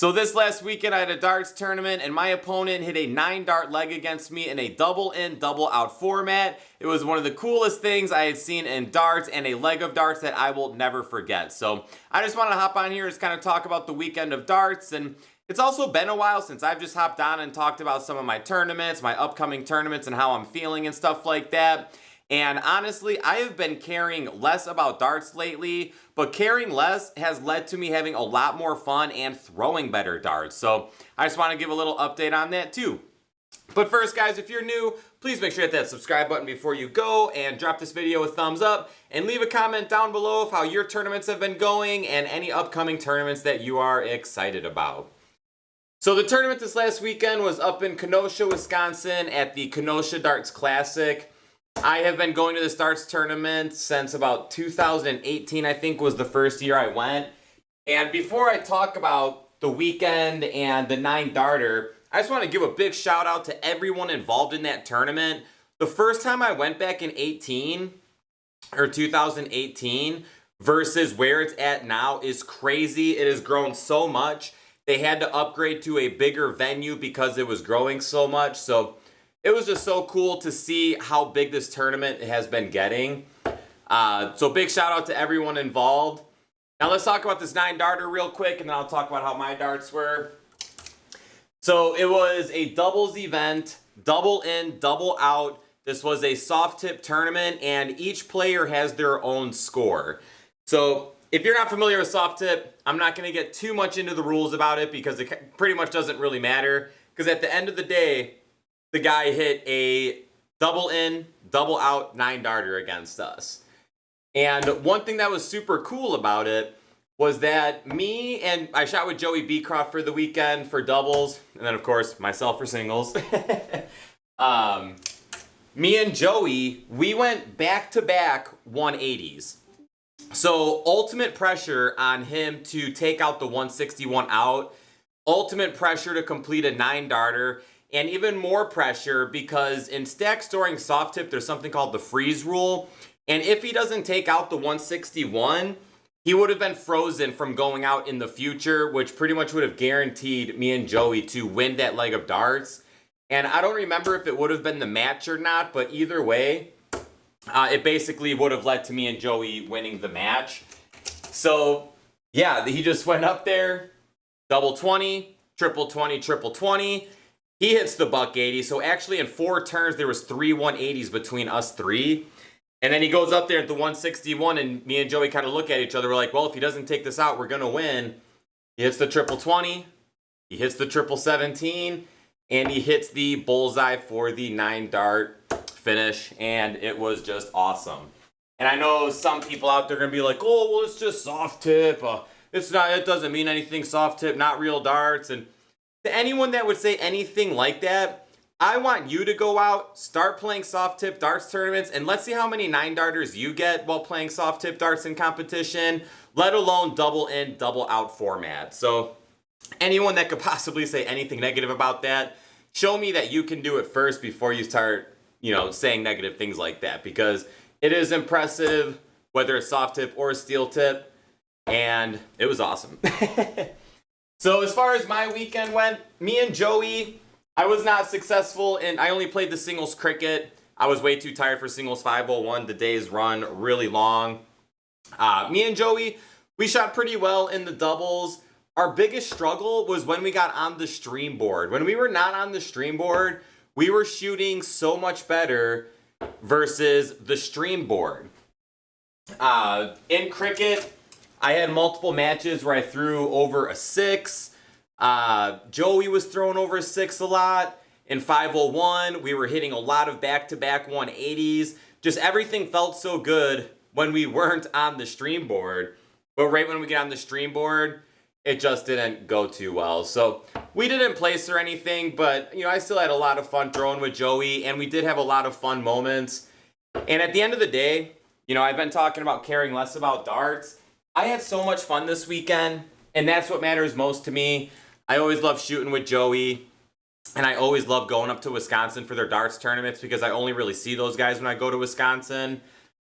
So this last weekend I had a darts tournament and my opponent hit a 9-dart leg against me in a double in, double out format. It was one of the coolest things I had seen in darts and a leg of darts that I will never forget. So I just want to hop on here and just kind of talk about the weekend of darts, and it's also been a while since I've just hopped on and talked about some of my tournaments, my upcoming tournaments, and how I'm feeling and stuff like that. And honestly, I have been caring less about darts lately, but caring less has led to me having a lot more fun and throwing better darts. So I just want to give a little update on that too. But first, guys, if you're new, please make sure to hit that subscribe button before you go and drop this video a thumbs up and leave a comment down below of how your tournaments have been going and any upcoming tournaments that you are excited about. So the tournament this last weekend was up in Kenosha, Wisconsin at the Kenosha Darts Classic. I have been going to this darts tournament since about 2018, I think was the first year I went. And before I talk about the weekend and the 9-darter, I just want to give a big shout out to everyone involved in that tournament. The first time I went back in 2018 versus where it's at now is crazy. It has grown so much. They had to upgrade to a bigger venue because it was growing so much. So it was just so cool to see how big this tournament has been getting. So big shout out to everyone involved. Now let's talk about this 9-darter real quick, and then I'll talk about how my darts were. So it was a doubles event, double in, double out. This was a soft tip tournament, and each player has their own score. So if you're not familiar with soft tip, I'm not going to get too much into the rules about it because it pretty much doesn't really matter. Because at the end of the day, the guy hit a double in, double out 9-darter against us. And one thing that was super cool about it was that me and I shot with Joey Beecroft for the weekend for doubles, and then of course myself for singles. Me and Joey, we went back-to-back 180s. So ultimate pressure on him to take out the 161 out, ultimate pressure to complete a 9-darter, and even more pressure because in stack storing soft tip, there's something called the freeze rule. And if he doesn't take out the 161, he would have been frozen from going out in the future, which pretty much would have guaranteed me and Joey to win that leg of darts. And I don't remember if it would have been the match or not, but either way, it basically would have led to me and Joey winning the match. So yeah, he just went up there, double 20, triple 20, triple 20. He hits the buck 80, so actually in 4 turns, there was 3 180s between us 3. And then he goes up there at the 161, and me and Joey kind of look at each other. We're like, well, if he doesn't take this out, we're going to win. He hits the triple 20, he hits the triple 17, and he hits the bullseye for the 9-dart finish, and it was just awesome. And I know some people out there are going to be like, oh, well, it's just soft tip. It doesn't mean anything, soft tip, not real darts. And to anyone that would say anything like that, I want you to go out, start playing soft tip darts tournaments, and let's see how many 9-darters you get while playing soft tip darts in competition, let alone double in, double out format. So anyone that could possibly say anything negative about that, show me that you can do it first before you start, saying negative things like that, because it is impressive, whether it's soft tip or steel tip, and it was awesome. So as far as my weekend went, me and Joey, I was not successful, and I only played the singles cricket. I was way too tired for singles 501. The day's run really long. Me and Joey, we shot pretty well in the doubles. Our biggest struggle was when we got on the stream board. When we were not on the stream board, we were shooting so much better versus the stream board. In cricket, I had multiple matches where I threw over a 6. Joey was throwing over a 6 a lot. In 501, we were hitting a lot of back-to-back 180s. Just everything felt so good when we weren't on the stream board. But right when we get on the stream board, it just didn't go too well. So we didn't place or anything, but I still had a lot of fun throwing with Joey, and we did have a lot of fun moments. And at the end of the day, I've been talking about caring less about darts. I had so much fun this weekend, and that's what matters most to me. I always love shooting with Joey, and I always love going up to Wisconsin for their darts tournaments because I only really see those guys when I go to Wisconsin.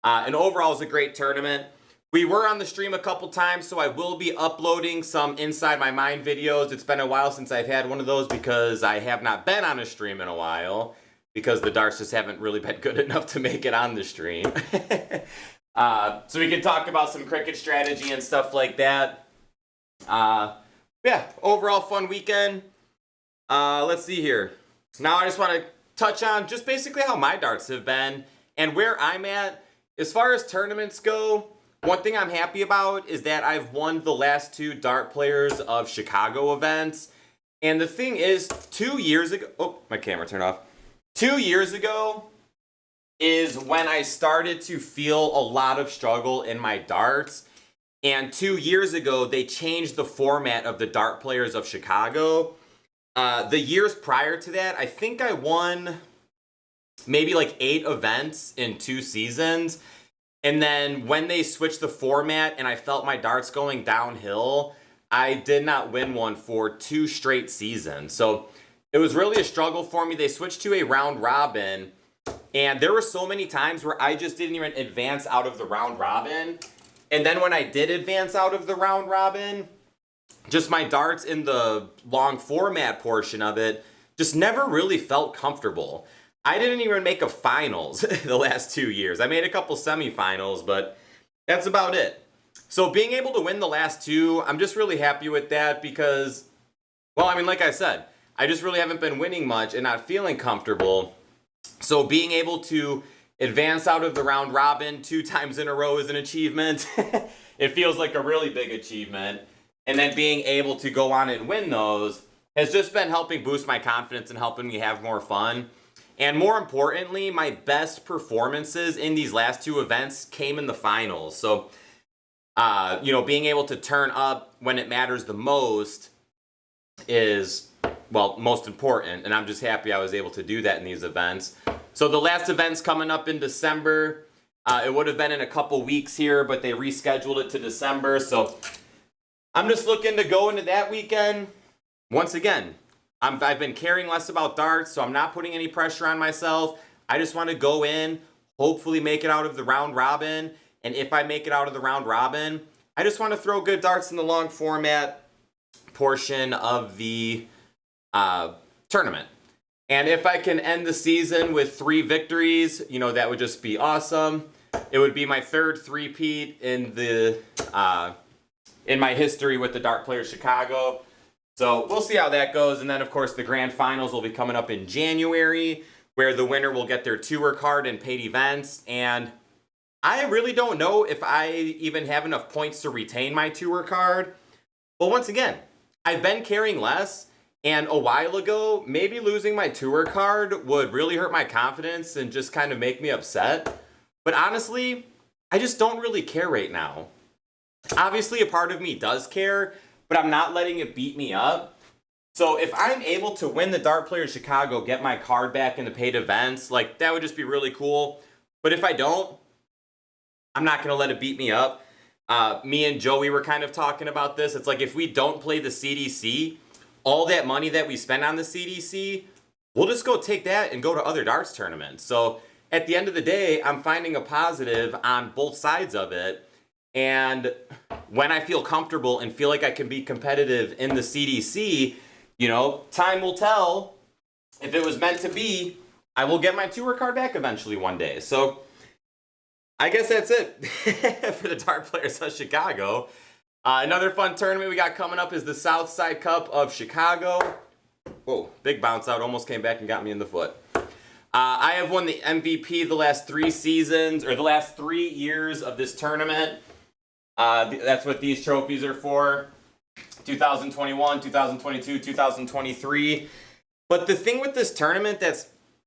And overall, it was a great tournament. We were on the stream a couple times, so I will be uploading some Inside My Mind videos. It's been a while since I've had one of those because I have not been on a stream in a while because the darts just haven't really been good enough to make it on the stream. So we can talk about some cricket strategy and stuff like that. Yeah, overall fun weekend. Let's see here. Now I just want to touch on just basically how my darts have been and where I'm at. As far as tournaments go, one thing I'm happy about is that I've won the last 2 Dart Players of Chicago events. And the thing is, 2 years ago... Oh, my camera turned off. 2 years ago is when I started to feel a lot of struggle in my darts. And 2 years ago, they changed the format of the Dart Players of Chicago. The years prior to that, I think I won maybe like 8 events in 2 seasons. And then when they switched the format and I felt my darts going downhill, I did not win one for 2 straight seasons. So it was really a struggle for me. They switched to a round robin, and there were so many times where I just didn't even advance out of the round robin. And then when I did advance out of the round robin, just my darts in the long format portion of it just never really felt comfortable. I didn't even make a finals the last 2 years. I made a couple semifinals, but that's about it. So being able to win the last 2, I'm just really happy with that because, well, I mean, like I said, I just really haven't been winning much and not feeling comfortable. So being able to advance out of the round robin 2 times in a row is an achievement. It feels like a really big achievement. And then being able to go on and win those has just been helping boost my confidence and helping me have more fun. And more importantly, my best performances in these last 2 events came in the finals. So, being able to turn up when it matters the most is, well, most important. And I'm just happy I was able to do that in these events. So the last event's coming up in December. It would have been in a couple weeks here, but they rescheduled it to December. So I'm just looking to go into that weekend. Once again, I've been caring less about darts, so I'm not putting any pressure on myself. I just want to go in, hopefully make it out of the round robin. And if I make it out of the round robin, I just want to throw good darts in the long format portion of the tournament. And if I can end the season with 3 victories, that would just be awesome. It would be my 3rd three-peat in my history with the Dart Players Chicago. So we'll see how that goes. And then, of course, the grand finals will be coming up in January, where the winner will get their tour card and paid events. And I really don't know if I even have enough points to retain my tour card. But once again, I've been carrying less. And a while ago, maybe losing my tour card would really hurt my confidence and just kind of make me upset. But honestly, I just don't really care right now. Obviously, a part of me does care, but I'm not letting it beat me up. So if I'm able to win the Dart Players Chicago, get my card back in the paid events, that would just be really cool. But if I don't, I'm not going to let it beat me up. Me and Joey were kind of talking about this. It's like if we don't play the CDC, all that money that we spend on the CDC, we'll just go take that and go to other darts tournaments. So at the end of the day, I'm finding a positive on both sides of it. And when I feel comfortable and feel like I can be competitive in the CDC, time will tell. If it was meant to be, I will get my tour card back eventually one day. So I guess that's it for the Dart Players of Chicago. Another fun tournament we got coming up is the Southside Cup of Chicago. Whoa, big bounce out. Almost came back and got me in the foot. I have won the MVP the last 3 seasons, or the last 3 years of this tournament. That's what these trophies are for. 2021, 2022, 2023. But the thing with this tournament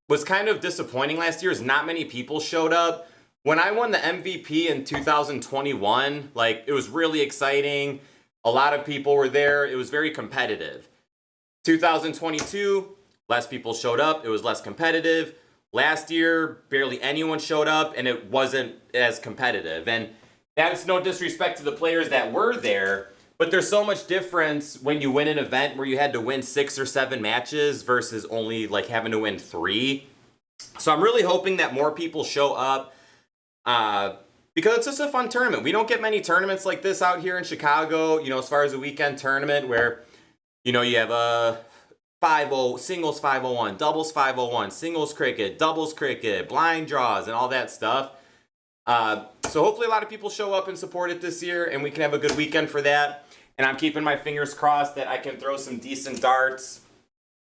was kind of disappointing last year is not many people showed up. When I won the MVP in 2021, it was really exciting. A lot of people were there. It was very competitive. 2022, less people showed up. It was less competitive. Last year, barely anyone showed up, and it wasn't as competitive. And that's no disrespect to the players that were there, but there's so much difference when you win an event where you had to win 6 or 7 matches versus only having to win 3. So I'm really hoping that more people show up. because it's just a fun tournament. We don't get many tournaments like this out here in Chicago, you know, as far as a weekend tournament where, you know, you have a 5-0, singles 501, doubles 501, singles cricket, doubles cricket, blind draws, and all that stuff. So hopefully a lot of people show up and support it this year, and we can have a good weekend for that. And I'm keeping my fingers crossed that I can throw some decent darts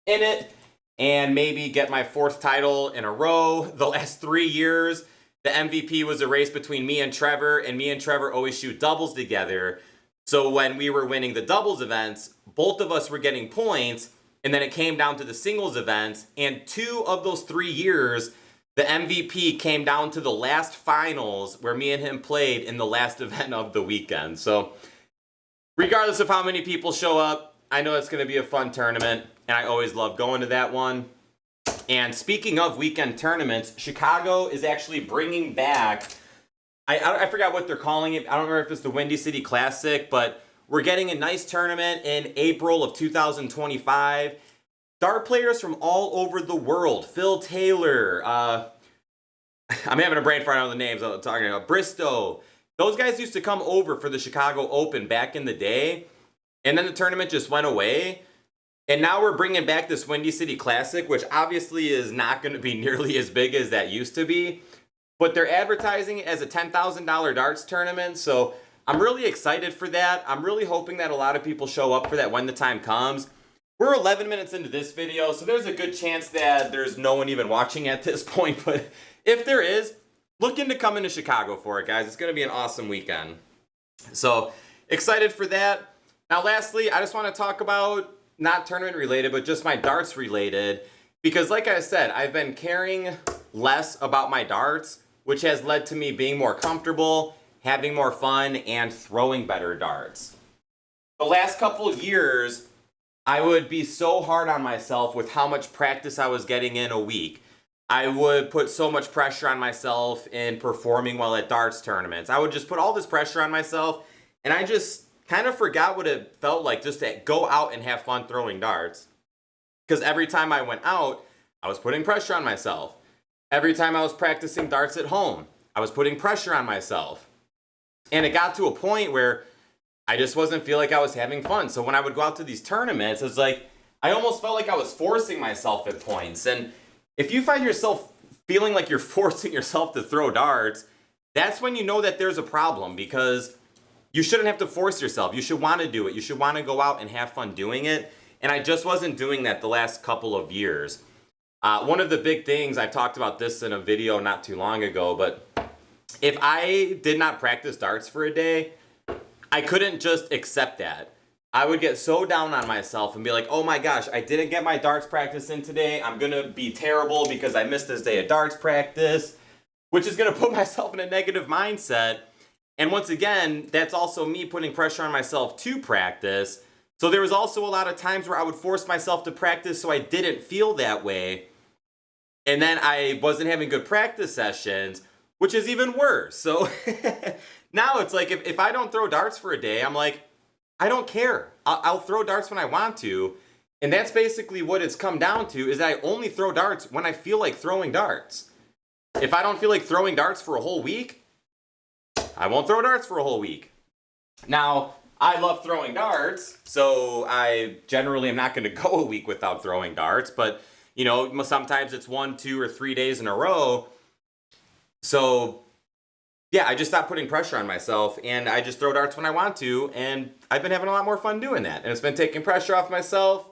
in it and maybe get my 4th title in a row. The last 3 years, the MVP was a race between me and Trevor always shoot doubles together. So when we were winning the doubles events, both of us were getting points, and then it came down to the singles events, and 2 of those 3 years, the MVP came down to the last finals where me and him played in the last event of the weekend. So regardless of how many people show up, I know it's going to be a fun tournament, and I always love going to that one. And speaking of weekend tournaments, Chicago is actually bringing back, I forgot what they're calling it. I don't remember if it's the Windy City Classic, but we're getting a nice tournament in April of 2025. Dart players from all over the world. Phil Taylor, I'm having a brain fart on the names I'm talking about. Bristow. Those guys used to come over for the Chicago Open back in the day, and then the tournament just went away. And now we're bringing back this Windy City Classic, which obviously is not going to be nearly as big as that used to be. But they're advertising it as a $10,000 darts tournament, so I'm really excited for that. I'm really hoping that a lot of people show up for that when the time comes. We're 11 minutes into this video, so there's a good chance that there's no one even watching at this point. But if there is, look into coming to Chicago for it, guys. It's going to be an awesome weekend. So excited for that. Now, lastly, I just want to talk about, not tournament related, but just my darts related. Because like I said, I've been caring less about my darts, which has led to me being more comfortable, having more fun, and throwing better darts. The last couple of years, I would be so hard on myself with how much practice I was getting in a week. I would put so much pressure on myself in performing well at darts tournaments. I would just put all this pressure on myself, and I just kind of forgot what it felt like just to go out and have fun throwing darts. Because every time I went out, I was putting pressure on myself. Every time I was practicing darts at home, I was putting pressure on myself. And it got to a point where I just wasn't feel like I was having fun. So when I would go out to these tournaments, it's like, I almost felt like I was forcing myself at points. And if you find yourself feeling like you're forcing yourself to throw darts, that's when you know that there's a problem, because you shouldn't have to force yourself. You should want to do it. You should want to go out and have fun doing it. And I just wasn't doing that the last couple of years. One of the big things, I talked about this in a video not too long ago, but if I did not practice darts for a day, I couldn't just accept that. I would get so down on myself and be like, oh my gosh, I didn't get my darts practice in today. I'm going to be terrible because I missed this day of darts practice, which is going to put myself in a negative mindset. And once again, that's also me putting pressure on myself to practice. So there was also a lot of times where I would force myself to practice so I didn't feel that way. And then I wasn't having good practice sessions, which is even worse. So now it's like, if I don't throw darts for a day, I'm like, I don't care. I'll throw darts when I want to. And that's basically what it's come down to, is that I only throw darts when I feel like throwing darts. If I don't feel like throwing darts for a whole week, I won't throw darts for a whole week. Now, I love throwing darts, so I generally am not going to go a week without throwing darts, but, you know, sometimes it's 1, 2, or 3 days in a row. So, yeah, I just stopped putting pressure on myself, and I just throw darts when I want to, and I've been having a lot more fun doing that, and it's been taking pressure off myself,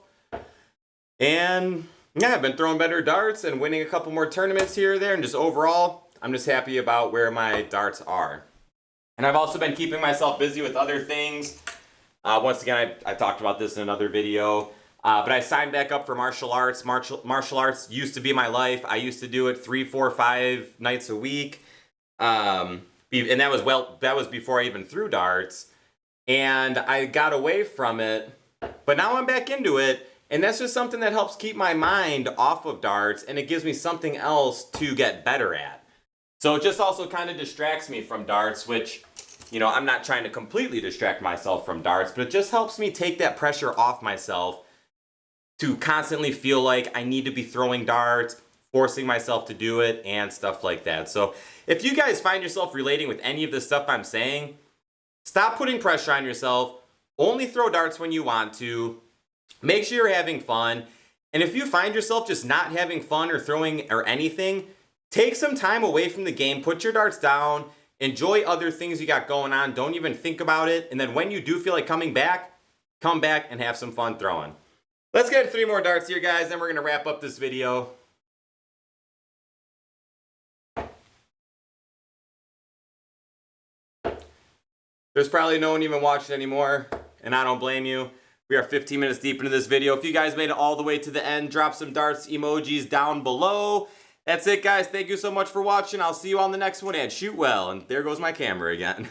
and yeah, I've been throwing better darts and winning a couple more tournaments here or there, and just overall, I'm just happy about where my darts are. And I've also been keeping myself busy with other things. Once again, I talked about this in another video, but I signed back up for martial arts. Martial arts used to be my life. I used to do it 3, 4, 5 nights a week. And that was before I even threw darts. And I got away from it, but now I'm back into it. And that's just something that helps keep my mind off of darts, and it gives me something else to get better at. So it just also kind of distracts me from darts, which, you know, I'm not trying to completely distract myself from darts, but it just helps me take that pressure off myself to constantly feel like I need to be throwing darts forcing myself to do it and stuff like that. So if you guys find yourself relating with any of the stuff I'm saying, stop putting pressure on yourself. Only throw darts when you want to. Make sure you're having fun. And if you find yourself just not having fun or throwing or anything, take some time away from the game. Put your darts down. Enjoy other things you got going on. Don't even think about it. And then when you do feel like coming back, come back and have some fun throwing. Let's get 3 more darts here, guys. Then we're going to wrap up this video. There's probably no one even watching anymore, and I don't blame you. We are 15 minutes deep into this video. If you guys made it all the way to the end, drop some darts emojis down below. That's it, guys. Thank you so much for watching. I'll see you on the next one, and shoot well. And there goes my camera again.